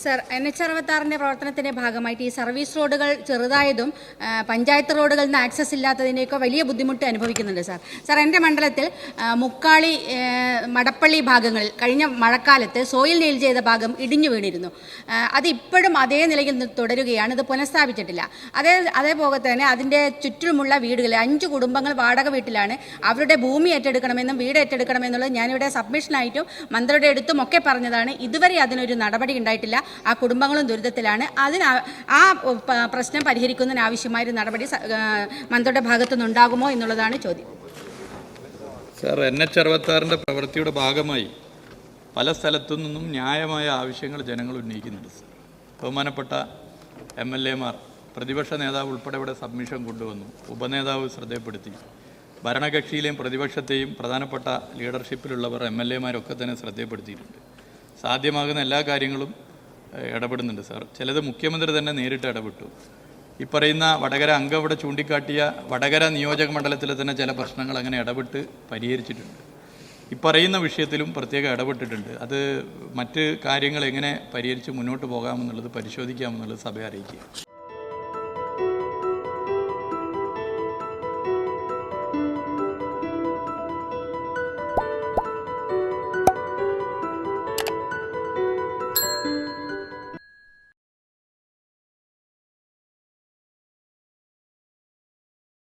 Sir, NH-66 പ്രവർത്തനത്തിൻ്റെ ഭാഗമായിട്ട് ഈ സർവീസ് റോഡുകൾ ചെറുതായതും പഞ്ചായത്ത് റോഡുകളിൽ നിന്ന് ആക്സസ് ഇല്ലാത്തതിൻ്റെയൊക്കെ വലിയ ബുദ്ധിമുട്ട് അനുഭവിക്കുന്നുണ്ട് സാർ. എൻ്റെ മണ്ഡലത്തിൽ മുക്കാളി, മടപ്പള്ളി ഭാഗങ്ങളിൽ കഴിഞ്ഞ മഴക്കാലത്ത് സോയിൽ നെയിൽ ചെയ്ത ഭാഗം ഇടിഞ്ഞു വീണിരുന്നു. അത് ഇപ്പോഴും അതേ നിലയിൽ തുടരുകയാണ്, ഇത് പുനഃസ്ഥാപിച്ചിട്ടില്ല. അതേപോലെ തന്നെ അതിൻ്റെ ചുറ്റുമുള്ള വീടുകളിൽ 5 കുടുംബങ്ങൾ വാടക വീട്ടിലാണ്. അവരുടെ ഭൂമി ഏറ്റെടുക്കണമെന്നും വീട് ഏറ്റെടുക്കണമെന്നുള്ളത് ഞാനിവിടെ സബ്മിഷനായിട്ടും മന്ത്രിയുടെ അടുത്തും ഒക്കെ പറഞ്ഞതാണ്. ഇതുവരെ അതിനൊരു നടപടി ഉണ്ടായിട്ടില്ല. ആ കുടുംബങ്ങളും ദുരിതത്തിലാണ്. ആ പ്രശ്നം പരിഹരിക്കുന്നതിനാവശ്യമായൊരു നടപടി മന്ത്രിയുടെ ഭാഗത്തുനിന്നുണ്ടാകുമോ എന്നുള്ളതാണ് ചോദ്യം. സാർ, NH-66 പ്രവൃത്തിയുടെ ഭാഗമായി പല സ്ഥലത്തു നിന്നും ന്യായമായ ആവശ്യങ്ങൾ ജനങ്ങൾ ഉന്നയിക്കുന്നുണ്ട്. ബഹുമാനപ്പെട്ട MLA മാർ, പ്രതിപക്ഷ നേതാവ് ഉൾപ്പെടെ ഇവിടെ സബ്മിഷൻ കൊണ്ടുവന്നു. ഉപനേതാവ് ശ്രദ്ധപ്പെടുത്തി. ഭരണകക്ഷിയിലെയും പ്രതിപക്ഷത്തെയും പ്രധാനപ്പെട്ട ലീഡർഷിപ്പിലുള്ളവർ MLA മാരൊക്കെ തന്നെ ശ്രദ്ധപ്പെടുത്തിയിട്ടുണ്ട്. സാധ്യമാകുന്ന എല്ലാ കാര്യങ്ങളും ഇടപെടുന്നുണ്ട് സാർ. ചിലത് മുഖ്യമന്ത്രി തന്നെ നേരിട്ട് ഇടപെട്ടു. ഈ പറയുന്ന വടകര അംഗം ഇവിടെ ചൂണ്ടിക്കാട്ടിയ വടകര നിയോജക മണ്ഡലത്തിലെ തന്നെ ചില പ്രശ്നങ്ങൾ അങ്ങനെ ഇടപെട്ട് പരിഹരിച്ചിട്ടുണ്ട്. ഈ പറയുന്ന വിഷയത്തിലും പ്രത്യേകം ഇടപെട്ടിട്ടുണ്ട്. അത് മറ്റ് കാര്യങ്ങൾ എങ്ങനെ പരിഹരിച്ച് മുന്നോട്ട് പോകാമെന്നുള്ളത് പരിശോധിക്കാമെന്നുള്ളത് സഭയെ അറിയിക്കുക.